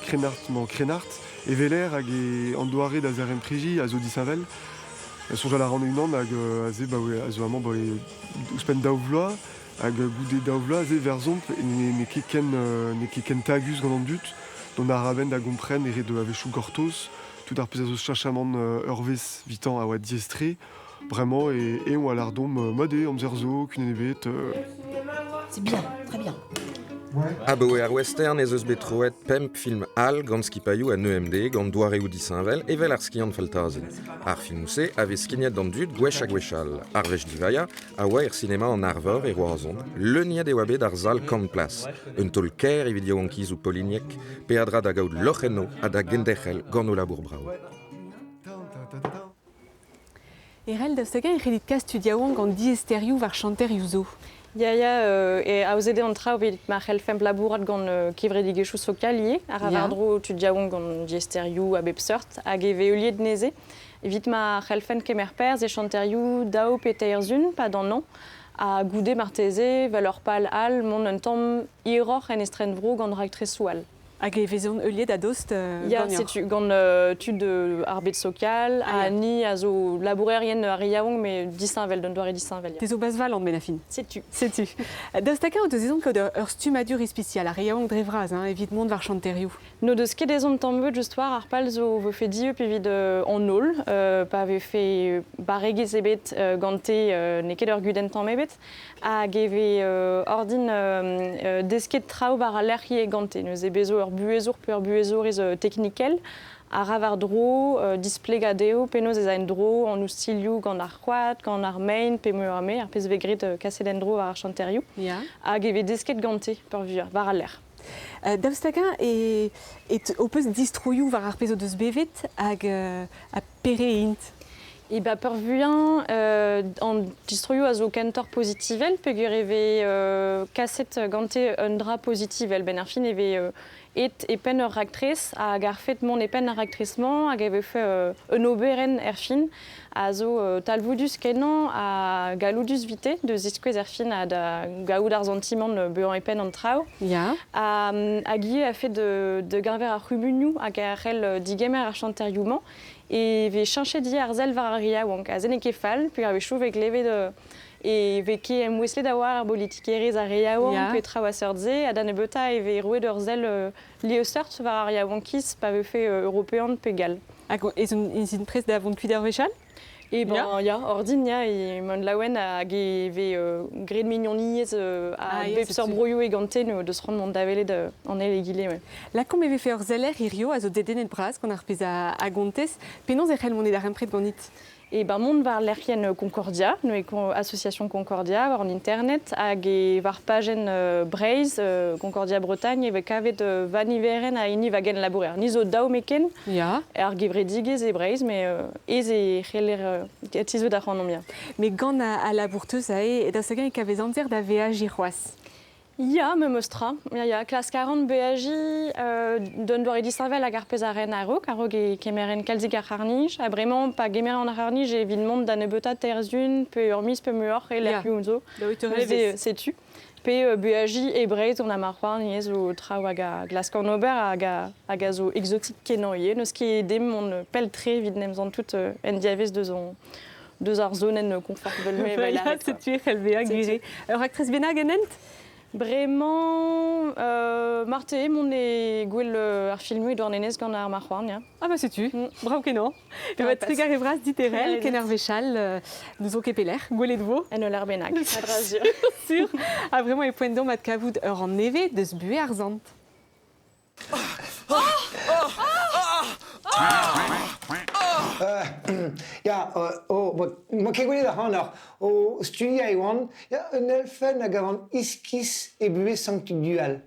krenart e veler hag e an doare da zer empriji a zo disavel. Sonj a la ran unan hag a ze a zo amañ ouspenn daouvloa hag goude daouvloa a ze verzomp ne ket ken tagus gant an dut don a raben da gompren e red avechou gortos tout ar pez a zo chachamant eurvez vitan a oa diestre. Vraiment, et on a l'ardom modé, amzerzo, kunenebet. C'est bien, très bien. Aboe ar western ez eus betroet pemp film al gant skipaiou an EMD gant doare ou disinvel evel ar skiant faltazen. Ar filmouse ave skignet d'an dud gwech a gwechal. Ar vech divaia a oa er cinema an arvor e roazon. Le niad e oa bet ar zal kant plas. Un tol ker evit yaouankiz ou Polignac, pe adra da gaout lochenno a da gendechel gant o labour brao. Erel da stagan e relit kas studiaouan gant diesterioù var chanterioù zo. Ya e aozede an traoù velit ma c'hell femp labourat gant kevredigechou sokalier, ar avardro studiaouan gant diesterioù a bep seurt, hag e veoliet neze. Evit ma c'hell femp kemer perz e chanterioù dao peteerzun, pa d'an an, a goude marteze, valeur pal al, mon un tamm iror en estren vro gant ragtresou al. Hag e vezon euliet a dost ya, setu, gant tud arbet sokal, a ni a zo labourerien ar yaouank, me disinvel, d'un doare disinvel. Te zo bazval an benafin. Setu. Setu. Daoustaka o deus ezon ket ur stumadur ispicial ar yaouank drevraz, evit mont var chanterioù. No deus ket ezon tambeut just war ar pal zo vo fe dieu evit an ol, pa ve fe baregez ebet gante ne ket ur guden tammebet, hag eve ordin desket traoù var a lerc'hi e gante, neus e bezo ur buezour pe ur buezour ez teknikel, a ravar dro, displegadeo, penoz ez a en dro, an oustilioù gant ar c'hoad, gant ar main, pe meur ame, ar pez vegret kaset en dro var ar chanterioù, hag eve desket gante per vuar, var a ler. Daoustaka e o peus distroioù var ar pez o deus bevet hag a pere int. E ba per vuan, an distroioù a zo kentor pozitivel, peogwir eve kaset gante un dra pozitivel, ben ar fin eve et pen ur ragtrez hag ar fet mon pen ar ragtrezman hag eve fe un oberen er fin a zo talvoudus kenan a galoudus vite deus iskouez er fin a da gaout ar zantimant beurant e pen an traoù. Ya. Hag ie a fet de garver ar rumunioù hag ar c'hell digemer ar chanterioù-mañ e ve chanchet di ar zel var ar yaouank a zen e kefal, puis ar ve chou ve gleve de e ve ket em weslet a war ar politikerez ar yaouank pe traoù a seurtze, a da ne beuta e ve rouet ur zel li seurt var ar yaouankiz pa ve fe european pe gal. Hag ez un prez da vont kuit ar vechal? E ben, ya, ordin, ya, e mon laouen hag e ve gred mignon niez a bep seur broioù e gante deus ran mont davelet an el e gile, ouais. La kom eve fe ur zeller irio a zo dedenet braz gant ar pez a gontez, pennoz e c'hell monet ar empret gant E ben mont var lerc'hen Concordia, no e association Concordia, war an internet, hag e var pagen Breiz, Concordia Bretagne, e ve kavet vaniveren a ini vagen labourer. Ni zo daou meken, ar gevredigez e Breiz, me ez e c'heller tizo da c'hanomia. Me gant a labourteuz a e da segan e kavez anzer da VAJ c'hoaz. Ya, me mostra. Ya, classe 40 BAJ, d'un doare disinvel hag ar pez a ren a-raok e kemeren kalzik ar c'harnij. A bremañ, pa gemeren ar c'harnij e vidmont da nebeuta terzun, pe ur mis, pe meur, e lerc'hioù zo. Da oit ur revez. Setu. Pe BAJ e Breiz, on a marroar niez o traoù hag a glaskan ober hag a zo exotik kenan ie. Neus ket dem on peltre vid nemzant tout en diavez deus ar zonen konfortvel me. Ya, setu e c'hellvea gire. Ur aktrez benag enent? Bremañ, Marte, mon e gwell ar filmou e-douar nenez gant ar marc'hoarn, ya. Ah bah setu, brav kenan. E oa trigar e vras dit erel, ken ar vechal, nous o kepeler, gwelet vo. En ol ar benag, a drazur. Sur. Ah vraiment e poent mat kavout ur an neve deus bue ar zant. Ja, ma ket gwelet ar c'hanoc'h. O studia e oan, un elfen hag avant iskis e buez sanctudual.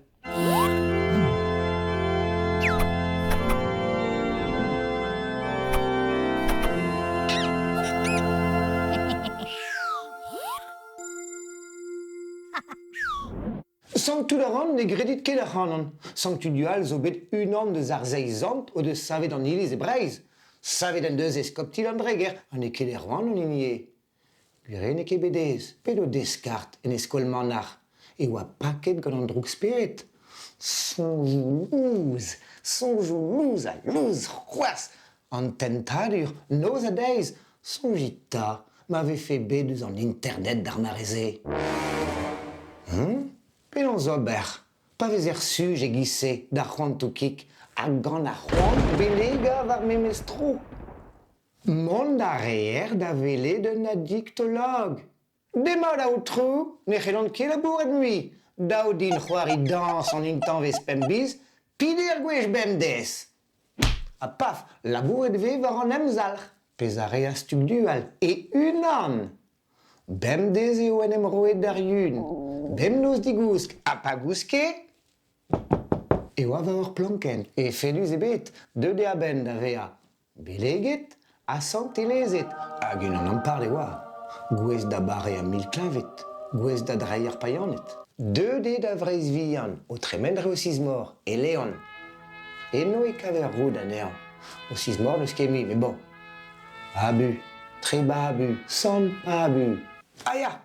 Sanctuleron ne gredit ket ar c'hanon. Sanctudual zo bet unan deus ar zeizant o deus savet an iliz e breiz. Savet an deus eskoptil an dreger, an e ket er oan an inie. Gure ne ket bedez, pedo deskart en eskol manar. E oa paket gant an droug spirit. Sonjou louz a louz c'hoaz. An tentadur, noz a deiz, sonjita, ma vefe bet eus an internet d'ar mareze. Penaos zo ber, pa vez er suj e gise da c'hoantoukik hag gant ar c'hoant belega war memestro. Mont da reer da vele d'un addictolog. Demad a outrou, ne c'hellant ket labouret mui. Daou din c'hoari dans an intan vez pembiz, pide ar gwech bemdez. A paf, labouret ve war an emzalc'h, pez a re a stuk dual, e unan. Bemdez eo en emroet d'ar yun. Bem noz digousk, a pa gouske, e oa va ur planken, e fedus ebet, de a ben da vea. Beleget, a santelezet, hag unan an parle oa. Gwez da bare a mil klavet, gwez da dreier ar paillonet. De da vreiz vihan, o tremen re o sizmor, e leon. E no e kaver roud an ean. O sizmor neus ket mi, me bon. Abu, tre ba abu, san pa abu. Aya!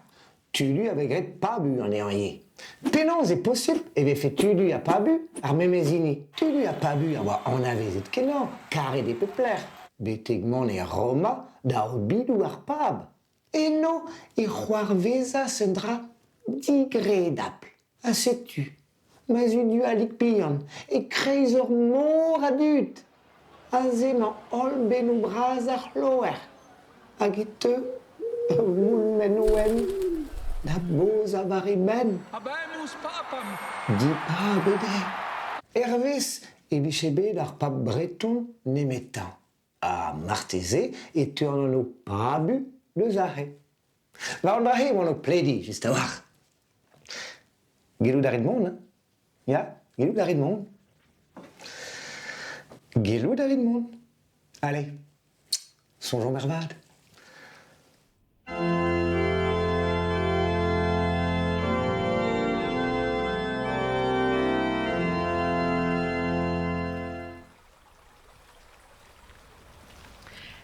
Tulu avec gret pas bu en ayant yé. Penan c'est possible, et ve fait tulu a pas bu, ar memezini. Tulu a pas bu, on avait zet kenan, carré des peupler. Betegmon et Roma, da obidou ar pab. Et no, e c'hoar veza sendra digredable. A setu, ma zudu alik pian, e kreiz ur mor adut. A zeman ol ben ou braz ar loer. Hag e te, moul men ouen. Da boz a vari ben. Di pa bede. Hervez e bichebe d'ar pap breton nemetan. A marteze e turn an o pa bu deus ahe. Va an ahe mon o pledi, just a war. Gelou d'aret mon, hein? Ya, gelou d'aret mon. Gelou d'aret mon. Allez, sonjons mervad.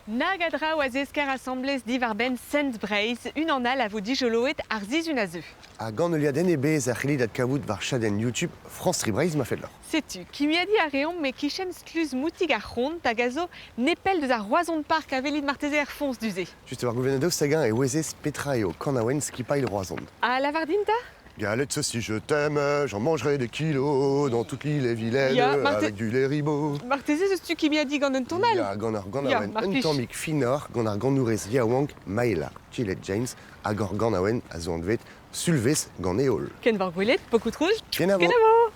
Nagadra oaz esker assemblez divarben sent breiz, un an al a vo dijoloet ar zizun a zeu. A gant liaden e bez ar c'helit ad kavout var chaden YouTube France 3 Breiz ma fet lor. Setu, kimiadi a reomp me kichen skluz moutig ar c'hont hag a zo nepel deus ar roazon park a velit marteze ar fons duze. Just war gouverneurdeus tagen e ouezez petra eo kanaouen skipail roazon. A lavardinta? Galette saucisse, je t'aime, j'en mangerai des kilos dans toute l'île et Vilaine avec du lait ribot. Marteze eus tu kimiadi gant un tonal? Ya, gant ar aouen un tammik finor, gant ar gannourez yaouank Maela, Gillette James, hag ar gant aouen a zo an vet sulvez gant eol. Ken var gwelet, pokout rouge? Ken avo. Ken avo.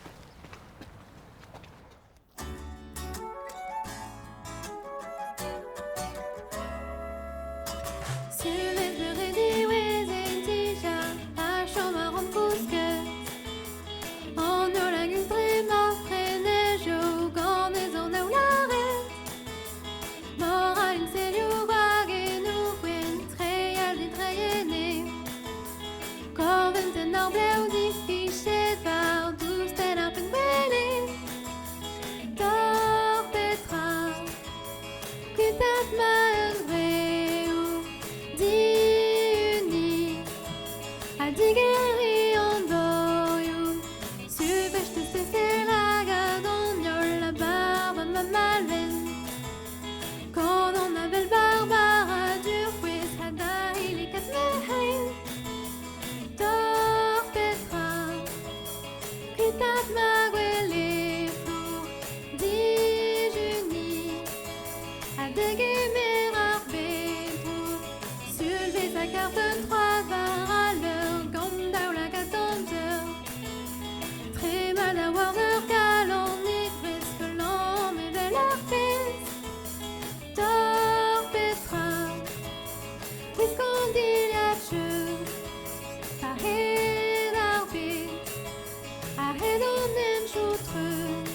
arrête on aime choutreuse.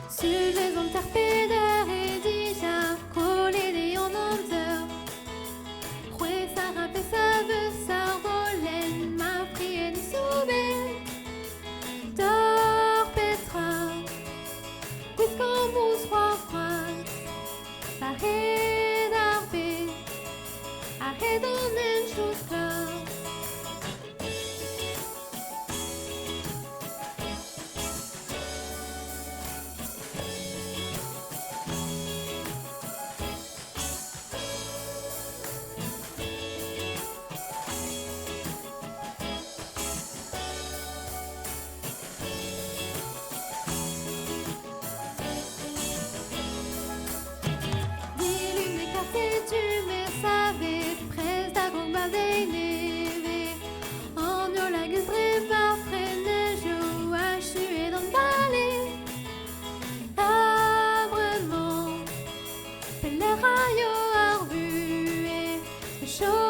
Suivez en terpédeur et déjà collé des en onteur. Roué sa rappe et sa veut sa rolène, ma prière ni soubé. Dors Petra, puisqu'en vous soit froide. Arrête d'arber, arrête d'en une chose claire. Tu me savais presque à combat des neve. En eau la gueule par freine je à chuer dans le balai. Vraiment, les rails arbués, chaud.